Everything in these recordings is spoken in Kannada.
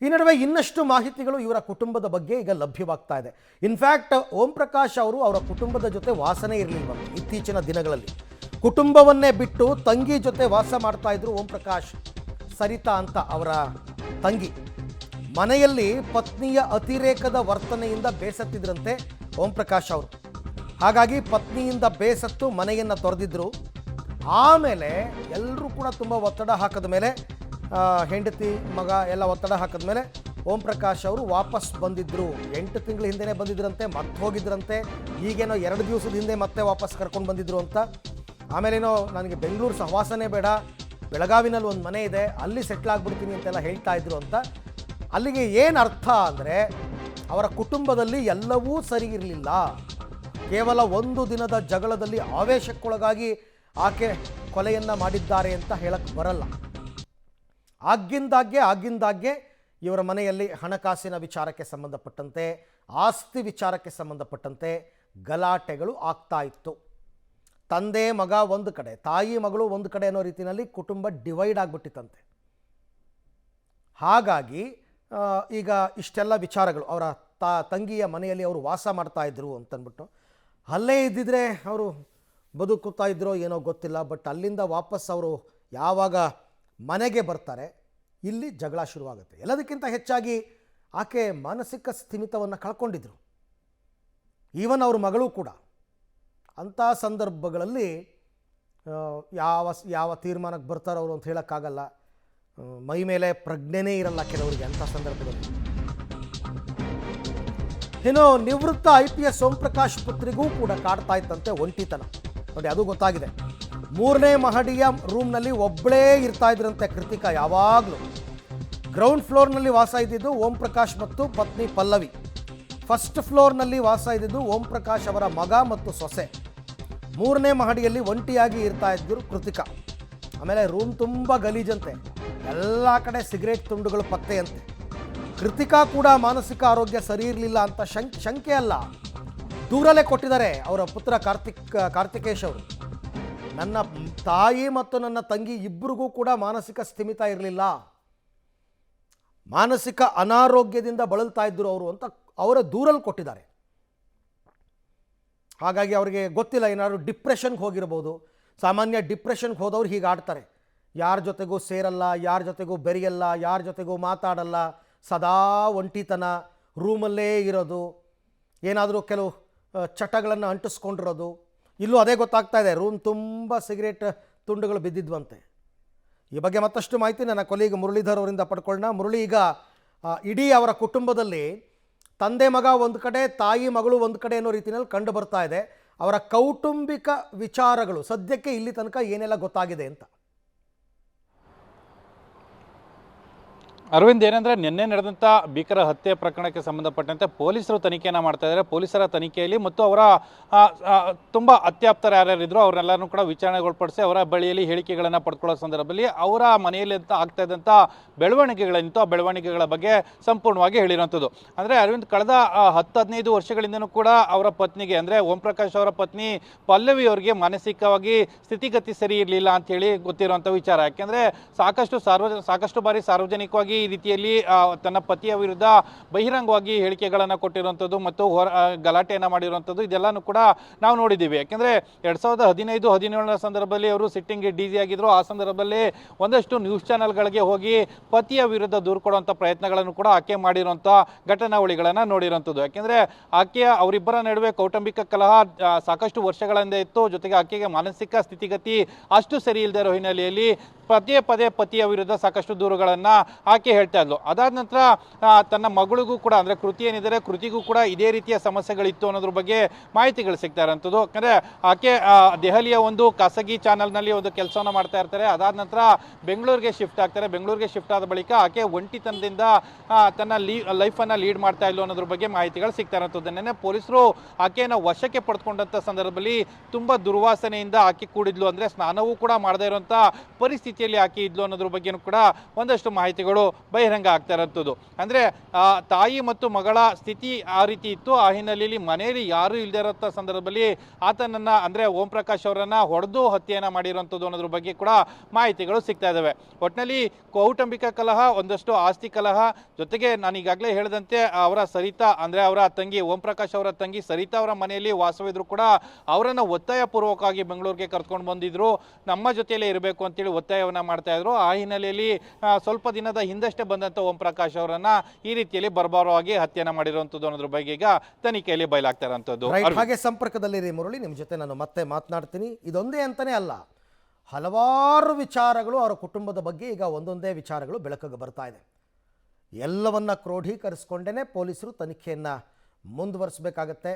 ಈ ನಡುವೆ ಇನ್ನಷ್ಟು ಮಾಹಿತಿಗಳು ಇವರ ಕುಟುಂಬದ ಬಗ್ಗೆ ಈಗ ಲಭ್ಯವಾಗ್ತಾ ಇದೆ. ಇನ್ಫ್ಯಾಕ್ಟ್ ಓಂ ಪ್ರಕಾಶ್ ಅವರು ಅವರ ಕುಟುಂಬದ ಜೊತೆ ವಾಸನೆ ಇರಲಿಲ್ವಂತೆ. ಇತ್ತೀಚಿನ ದಿನಗಳಲ್ಲಿ ಕುಟುಂಬವನ್ನೇ ಬಿಟ್ಟು ತಂಗಿ ಜೊತೆ ವಾಸ ಮಾಡ್ತಾ ಇದ್ರು ಓಂ ಪ್ರಕಾಶ್. ಸರಿತಾ ಅಂತ ಅವರ ತಂಗಿ. ಮನೆಯಲ್ಲಿ ಪತ್ನಿಯ ಅತಿರೇಕದ ವರ್ತನೆಯಿಂದ ಬೇಸತ್ತಿದ್ರಂತೆ ಓಂ ಪ್ರಕಾಶ್ ಅವರು. ಹಾಗಾಗಿ ಪತ್ನಿಯಿಂದ ಬೇಸತ್ತು ಮನೆಯನ್ನು ತೊರೆದಿದ್ರು. ಆಮೇಲೆ ಎಲ್ಲರೂ ಕೂಡ ತುಂಬ ಒತ್ತಡ ಹಾಕಿದ ಮೇಲೆ, ಹೆಂಡತಿ ಮಗ ಎಲ್ಲ ಒತ್ತಡ ಹಾಕಿದ ಮೇಲೆ ಓಂ ಪ್ರಕಾಶ್ ಅವರು ವಾಪಸ್ ಬಂದಿದ್ದರು. 8 ತಿಂಗಳ ಹಿಂದೆನೇ ಬಂದಿದ್ರಂತೆ, ಮತ್ತೆ ಹೋಗಿದ್ರಂತೆ. ಈಗೇನೋ 2 ದಿವಸದ ಹಿಂದೆ ಮತ್ತೆ ವಾಪಸ್ ಕರ್ಕೊಂಡು ಬಂದಿದ್ರು ಅಂತ. ಆಮೇಲೇನೋ ನನಗೆ ಬೆಂಗಳೂರು ಸಹವಾಸನೇ ಬೇಡ, ಬೆಳಗಾವಿನಲ್ಲಿ ಒಂದು ಮನೆ ಇದೆ, ಅಲ್ಲಿ ಸೆಟ್ಲ್ ಆಗಿಬಿಡ್ತೀನಿ ಅಂತೆಲ್ಲ ಹೇಳ್ತಾ ಇದ್ರು ಅಂತ. ಅಲ್ಲಿಗೆ ಏನು ಅರ್ಥ ಅಂದರೆ ಅವರ ಕುಟುಂಬದಲ್ಲಿ ಎಲ್ಲವೂ ಸರಿ ಇರಲಿಲ್ಲ. ಕೇವಲ ಒಂದು ದಿನದ ಜಗಳದಲ್ಲಿ ಆವೇಶಕ್ಕೊಳಗಾಗಿ ಆಕೆ ಕೊಲೆಯನ್ನು ಮಾಡಿದ್ದಾರೆ ಅಂತ ಹೇಳಕ್ಕೆ ಬರಲ್ಲ. ಆಗಿಂದಾಗ್ಗೆ ಇವರ ಮನೆಯಲ್ಲಿ ಹಣಕಾಸಿನ ವಿಚಾರಕ್ಕೆ ಸಂಬಂಧಪಟ್ಟಂತೆ, ಆಸ್ತಿ ವಿಚಾರಕ್ಕೆ ಸಂಬಂಧಪಟ್ಟಂತೆ ಗಲಾಟೆಗಳು ಆಗ್ತಾ ಇತ್ತು. ತಂದೆ ಮಗ ಒಂದು ಕಡೆ, ತಾಯಿ ಮಗಳು ಒಂದು ಕಡೆ ಅನ್ನೋ ರೀತಿಯಲ್ಲಿ ಕುಟುಂಬ ಡಿವೈಡ್ ಆಗಿಬಿಟ್ಟಿತ್ತಂತೆ. ಹಾಗಾಗಿ ಈಗ ಇಷ್ಟೆಲ್ಲ ವಿಚಾರಗಳು, ಅವರ ತಂಗಿಯ ಮನೆಯಲ್ಲಿ ಅವರು ವಾಸ ಮಾಡ್ತಾ ಇದ್ರು ಅಂತಂದ್ಬಿಟ್ಟು, ಅಲ್ಲೇ ಇದ್ದಿದ್ರೆ ಅವರು ಬದುಕುತ್ತಾ ಇದ್ರೋ ಏನೋ ಗೊತ್ತಿಲ್ಲ. ಬಟ್ ಅಲ್ಲಿಂದ ವಾಪಸ್ ಅವರು ಯಾವಾಗ ಮನೆಗೆ ಬರ್ತಾರೆ, ಇಲ್ಲಿ ಜಗಳ ಶುರುವಾಗುತ್ತೆ. ಎಲ್ಲದಕ್ಕಿಂತ ಹೆಚ್ಚಾಗಿ ಆಕೆ ಮಾನಸಿಕ ಸ್ಥಿಮಿತವನ್ನು ಕಳ್ಕೊಂಡಿದ್ರು. ಈವನ್ ಅವ್ರ ಮಗಳು ಕೂಡ. ಅಂಥ ಸಂದರ್ಭಗಳಲ್ಲಿ ಯಾವ ತೀರ್ಮಾನಕ್ಕೆ ಬರ್ತಾರೋ ಅವರು ಅಂತ ಹೇಳೋಕ್ಕಾಗಲ್ಲ. ಮೈ ಮೇಲೆ ಪ್ರಜ್ಞೆನೇ ಇರಲ್ಲ ಕೆಲವರಿಗೆ ಅಂಥ ಸಂದರ್ಭದಲ್ಲಿ. ಇನ್ನು ನಿವೃತ್ತ IPS ಓಂ ಪ್ರಕಾಶ್ ಪುತ್ರಿಗೂ ಕೂಡ ಕಾಡ್ತಾ ಇತ್ತಂತೆ ಒಂಟಿತನ. ನೋಡಿ, ಅದು ಗೊತ್ತಾಗಿದೆ. 3ನೇ ಮಹಡಿಯ ರೂಮ್ನಲ್ಲಿ ಒಬ್ಬಳೇ ಇರ್ತಾ ಇದ್ರಂತೆ ಕೃತಿಕಾ. ಯಾವಾಗಲೂ ಗ್ರೌಂಡ್ ಫ್ಲೋರ್ನಲ್ಲಿ ವಾಸ ಇದ್ದಿದ್ದು ಓಂ ಪ್ರಕಾಶ್ ಮತ್ತು ಪತ್ನಿ ಪಲ್ಲವಿ. ಫಸ್ಟ್ ಫ್ಲೋರ್ನಲ್ಲಿ ವಾಸ ಇದ್ದಿದ್ದು ಓಂ ಪ್ರಕಾಶ್ ಅವರ ಮಗ ಮತ್ತು ಸೊಸೆ. 3ನೇ ಮಹಡಿಯಲ್ಲಿ ಒಂಟಿಯಾಗಿ ಇರ್ತಾ ಇದ್ದರು ಕೃತಿಕಾ. ಆಮೇಲೆ ರೂಮ್ ತುಂಬ ಗಲೀಜಂತೆ, ಎಲ್ಲ ಕಡೆ ಸಿಗರೇಟ್ ತುಂಡುಗಳು ಪತ್ತೆಯಂತೆ. ಕೃತಿಕಾ ಕೂಡ ಮಾನಸಿಕ ಆರೋಗ್ಯ ಸರಿ ಇರಲಿಲ್ಲ ಅಂತ ಶಂಕೆ ಅಲ್ಲ, ದೂರಲ್ಲೇ ಕೊಟ್ಟಿದ್ದಾರೆ ಅವರ ಪುತ್ರ ಕಾರ್ತಿಕೇಶ್ ಅವರು. ನನ್ನ ತಾಯಿ ಮತ್ತು ನನ್ನ ತಂಗಿ ಇಬ್ಬರಿಗೂ ಕೂಡ ಮಾನಸಿಕ ಸ್ಥಿಮಿತ ಇರಲಿಲ್ಲ, ಮಾನಸಿಕ ಅನಾರೋಗ್ಯದಿಂದ ಬಳಲ್ತಾ ಇದ್ದರು ಅವರು ಅಂತ ಅವರ ದೂರಲ್ಲಿ ಕೊಟ್ಟಿದ್ದಾರೆ. ಹಾಗಾಗಿ ಅವರಿಗೆ ಗೊತ್ತಿಲ್ಲ, ಏನಾದ್ರು ಡಿಪ್ರೆಷನ್ಗೆ ಹೋಗಿರ್ಬೋದು. ಸಾಮಾನ್ಯ ಡಿಪ್ರೆಷನ್ಗೆ ಹೋದವ್ರು ಹೀಗೆ ಆಡ್ತಾರೆ. ಯಾರ ಜೊತೆಗೂ ಸೇರಲ್ಲ, ಯಾರ ಜೊತೆಗೂ ಬೆರೆಯಲ್ಲ, ಯಾರ ಜೊತೆಗೂ ಮಾತಾಡಲ್ಲ, ಸದಾ ಒಂಟಿತನ, ರೂಮಲ್ಲೇ ಇರೋದು, ಏನಾದರೂ ಕೆಲವು ಚಟಗಳನ್ನು ಅಂಟಿಸ್ಕೊಂಡಿರೋದು. ಇಲ್ಲೂ ಅದೇ ಗೊತ್ತಾಗ್ತಾ ಇದೆ, ರೂಮ್ ತುಂಬ ಸಿಗರೇಟ್ ತುಂಡುಗಳು ಬಿದ್ದಿದ್ವಂತೆ. ಈ ಬಗ್ಗೆ ಮತ್ತಷ್ಟು ಮಾಹಿತಿ ನನ್ನ ಕೊಲೀಗ್ ಮುರಳೀಧರ್ ಅವರಿಂದ ಪಡ್ಕೊಳ್ಳೋಣ. ಮುರಳಿ, ಈಗ ಇಡೀ ಅವರ ಕುಟುಂಬದಲ್ಲಿ ತಂದೆ ಮಗ ಒಂದು ಕಡೆ, ತಾಯಿ ಮಗಳು ಒಂದು ಕಡೆ ಅನ್ನೋ ರೀತಿಯಲ್ಲಿ ಕಂಡು ಬರ್ತಾ ಇದೆ. ಅವರ ಕೌಟುಂಬಿಕ ವಿಚಾರಗಳು ಸದ್ಯಕ್ಕೆ ಇಲ್ಲಿ ತನಕ ಏನೆಲ್ಲ ಗೊತ್ತಾಗಿದೆ ಅಂತ? ಅರವಿಂದ್, ಏನಂದರೆ ನಿನ್ನೆ ನಡೆದಂಥ ಭೀಕರ ಹತ್ಯೆ ಪ್ರಕರಣಕ್ಕೆ ಸಂಬಂಧಪಟ್ಟಂತೆ ಪೊಲೀಸರು ತನಿಖೆಯನ್ನು ಮಾಡ್ತಾ ಇದ್ದಾರೆ. ಪೊಲೀಸರ ತನಿಖೆಯಲ್ಲಿ ಮತ್ತು ಅವರ ತುಂಬ ಅತ್ಯಾಪ್ತರು ಯಾರ್ಯಾರಿದ್ರು ಅವರೆಲ್ಲರೂ ಕೂಡ ವಿಚಾರಣೆಗೊಳಪಡಿಸಿ ಅವರ ಬಳಿಯಲ್ಲಿ ಹೇಳಿಕೆಗಳನ್ನು ಪಡ್ಕೊಳ್ಳೋ ಸಂದರ್ಭದಲ್ಲಿ ಅವರ ಮನೆಯಲ್ಲಿ ಅಂತ ಆಗ್ತಾ ಇದ್ದಂಥ ಬೆಳವಣಿಗೆಗಳೇನಿತ್ತು ಆ ಬೆಳವಣಿಗೆಗಳ ಬಗ್ಗೆ ಸಂಪೂರ್ಣವಾಗಿ ಹೇಳಿರುವಂಥದ್ದು. ಅಂದರೆ ಅರವಿಂದ್, ಕಳೆದ 10-15 ವರ್ಷಗಳಿಂದನೂ ಕೂಡ ಅವರ ಪತ್ನಿಗೆ, ಅಂದರೆ ಓಂ ಪ್ರಕಾಶ್ ಅವರ ಪತ್ನಿ ಪಲ್ಲವಿ ಅವರಿಗೆ ಮಾನಸಿಕವಾಗಿ ಸ್ಥಿತಿಗತಿ ಸರಿ ಇರಲಿಲ್ಲ ಅಂಥೇಳಿ ಗೊತ್ತಿರುವಂಥ ವಿಚಾರ. ಯಾಕೆಂದರೆ ಸಾಕಷ್ಟು ಬಾರಿ ಸಾರ್ವಜನಿಕವಾಗಿ ಈ ರೀತಿಯಲ್ಲಿ ತನ್ನ ಪತಿಯ ವಿರುದ್ಧ ಬಹಿರಂಗವಾಗಿ ಹೇಳಿಕೆಗಳನ್ನು ಕೊಟ್ಟಿರುವಂಥದ್ದು ಮತ್ತು ಗಲಾಟೆಯನ್ನು ಮಾಡಿರುವಂಥದ್ದು ಇದೆಲ್ಲನೂ ಕೂಡ ನಾವು ನೋಡಿದ್ದೀವಿ. ಯಾಕೆಂದರೆ 2015-17ರ ಸಂದರ್ಭದಲ್ಲಿ ಅವರು ಸಿಟ್ಟಿಂಗ್ಗೆ DG ಆಗಿದ್ರು. ಆ ಸಂದರ್ಭದಲ್ಲಿ ಒಂದಷ್ಟು ನ್ಯೂಸ್ ಚಾನೆಲ್ಗಳಿಗೆ ಹೋಗಿ ಪತಿಯ ವಿರುದ್ಧ ದೂರು ಕೊಡುವಂಥ ಪ್ರಯತ್ನಗಳನ್ನು ಕೂಡ ಆಕೆ ಮಾಡಿರುವಂಥ ಘಟನಾವಳಿಗಳನ್ನು ನೋಡಿರುವಂಥದ್ದು. ಯಾಕೆಂದರೆ ಅವರಿಬ್ಬರ ನಡುವೆ ಕೌಟುಂಬಿಕ ಕಲಹ ಸಾಕಷ್ಟು ವರ್ಷಗಳಿಂದ ಇತ್ತು. ಜೊತೆಗೆ ಆಕೆಗೆ ಮಾನಸಿಕ ಸ್ಥಿತಿಗತಿ ಅಷ್ಟು ಸರಿ ಇಲ್ಲದೆ ಇರೋ ಹಿನ್ನೆಲೆಯಲ್ಲಿ ಪದೇ ಪತಿಯ ವಿರುದ್ಧ ಸಾಕಷ್ಟು ದೂರುಗಳನ್ನು ಆಕೆ ಹೇಳ್ತಾ ಇದ್ಲು. ಅದಾದ ನಂತರ ತನ್ನ ಮಗಳಿಗೂ ಕೂಡ, ಅಂದರೆ ಕೃತಿ ಏನಿದ್ದಾರೆ, ಕೃತಿಗೂ ಕೂಡ ಇದೇ ರೀತಿಯ ಸಮಸ್ಯೆಗಳಿತ್ತು ಅನ್ನೋದ್ರ ಬಗ್ಗೆ ಮಾಹಿತಿಗಳು ಸಿಗ್ತಾ ಇರೋಂಥದ್ದು. ಯಾಕಂದರೆ ಆಕೆ ದೆಹಲಿಯ ಒಂದು ಖಾಸಗಿ ಚಾನಲ್ನಲ್ಲಿ ಒಂದು ಕೆಲಸವನ್ನು ಮಾಡ್ತಾ ಇರ್ತಾರೆ. ಅದಾದ ನಂತರ ಬೆಂಗಳೂರಿಗೆ ಶಿಫ್ಟ್ ಆಗ್ತಾರೆ. ಬೆಂಗಳೂರಿಗೆ ಶಿಫ್ಟ್ ಆದ ಬಳಿಕ ಆಕೆ ಒಂಟಿತನದಿಂದ ತನ್ನ ಲೈಫನ್ನು ಲೀಡ್ ಮಾಡ್ತಾ ಇಲ್ಲೋ ಅನ್ನೋದ್ರ ಬಗ್ಗೆ ಮಾಹಿತಿಗಳು ಸಿಗ್ತಾ ಇರೋಂಥದ್ದು. ನೆನ್ನೆ ಪೊಲೀಸರು ಆಕೆಯನ್ನು ವಶಕ್ಕೆ ಪಡೆದುಕೊಂಡಂಥ ಸಂದರ್ಭದಲ್ಲಿ ತುಂಬ ದುರ್ವಾಸನೆಯಿಂದ ಆಕೆ ಕೂಡಿದ್ಲು, ಅಂದರೆ ಸ್ನಾನವೂ ಕೂಡ ಮಾಡದೇ ಇರುವಂಥ ಪರಿಸ್ಥಿತಿಯಲ್ಲಿ ಆಕೆ ಇದ್ಲು ಅನ್ನೋದ್ರ ಬಗ್ಗೆನೂ ಕೂಡ ಒಂದಷ್ಟು ಮಾಹಿತಿಗಳು ಬಹಿರಂಗ ಆಗ್ತಾ ಇರೋಂಥದ್ದು. ಅಂದರೆ ತಾಯಿ ಮತ್ತು ಮಗಳ ಸ್ಥಿತಿ ಆ ರೀತಿ ಇತ್ತು. ಆ ಹಿನ್ನೆಲೆಯಲ್ಲಿ ಮನೆಯಲ್ಲಿ ಯಾರೂ ಇಲ್ಲದೆ ಇರೋಂಥ ಸಂದರ್ಭದಲ್ಲಿ ಆತನನ್ನು ಅಂದರೆ ಓಂ ಪ್ರಕಾಶ್ ಅವರನ್ನು ಹೊಡೆದು ಹತ್ಯೆಯನ್ನು ಮಾಡಿರುವಂಥದ್ದು ಅನ್ನೋದ್ರ ಬಗ್ಗೆ ಕೂಡ ಮಾಹಿತಿಗಳು ಸಿಗ್ತಾ ಇದ್ದಾವೆ. ಒಟ್ಟಿನಲ್ಲಿ ಕೌಟುಂಬಿಕ ಕಲಹ, ಒಂದಷ್ಟು ಆಸ್ತಿ ಕಲಹ, ಜೊತೆಗೆ ನಾನು ಈಗಾಗಲೇ ಹೇಳಿದಂತೆ ಅವರ ಸರಿತಾ ಅಂದರೆ ಅವರ ತಂಗಿ ಓಂ ಪ್ರಕಾಶ್ ಅವರ ತಂಗಿ ಸರಿತಾ ಅವರ ಮನೆಯಲ್ಲಿ ವಾಸವಿದ್ರು ಕೂಡ ಅವರನ್ನು ಒತ್ತಾಯಪೂರ್ವಕವಾಗಿ ಬೆಂಗಳೂರಿಗೆ ಕರ್ಕೊಂಡು ಬಂದಿದ್ರು, ನಮ್ಮ ಜೊತೆಯಲ್ಲೇ ಇರಬೇಕು ಅಂತೇಳಿ ಒತ್ತಾಯವನ್ನು ಮಾಡ್ತಾ ಇದ್ರು. ಆ ಹಿನ್ನೆಲೆಯಲ್ಲಿ ಸ್ವಲ್ಪ ದಿನದ ಹಿಂದಷ್ಟೇ ಬಂದಂಥ ಓಂ ಪ್ರಕಾಶ್ ಅವರನ್ನ ಈ ರೀತಿಯಲ್ಲಿ ಬರ್ಬರವಾಗಿ ಹತ್ಯೆಯನ್ನು ಮಾಡಿರುವಂಥದ್ದು ಅನ್ನೋದ್ರ ಬಗ್ಗೆ ಈಗ ತನಿಖೆಯಲ್ಲಿ ಬಯಲಾಗ್ತಾ ಇರೋಂಥದ್ದು. ಹಾಗೆ ಸಂಪರ್ಕದಲ್ಲಿರಿ ಮುರಳಿ, ನಿಮ್ಮ ಜೊತೆ ನಾನು ಮತ್ತೆ ಮಾತನಾಡ್ತೀನಿ. ಇದೊಂದೇ ಅಂತಾನೆ ಅಲ್ಲ, ಹಲವಾರು ವಿಚಾರಗಳು ಅವರ ಕುಟುಂಬದ ಬಗ್ಗೆ ಈಗ ಒಂದೊಂದೇ ವಿಚಾರಗಳು ಬೆಳಕಿಗೆ ಬರ್ತಾ ಇದೆ. ಎಲ್ಲವನ್ನ ಕ್ರೋಢೀಕರಿಸ್ಕೊಂಡೇ ಪೊಲೀಸರು ತನಿಖೆಯನ್ನು ಮುಂದುವರಿಸಬೇಕಾಗತ್ತೆ.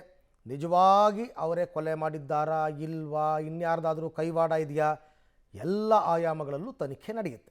ನಿಜವಾಗಿ ಅವರೇ ಕೊಲೆ ಮಾಡಿದ್ದಾರಾ ಇಲ್ವಾ, ಇನ್ಯಾರ್ದಾದರೂ ಕೈವಾಡ ಇದೆಯಾ, ಎಲ್ಲ ಆಯಾಮಗಳಲ್ಲೂ ತನಿಖೆ ನಡೆಯುತ್ತೆ.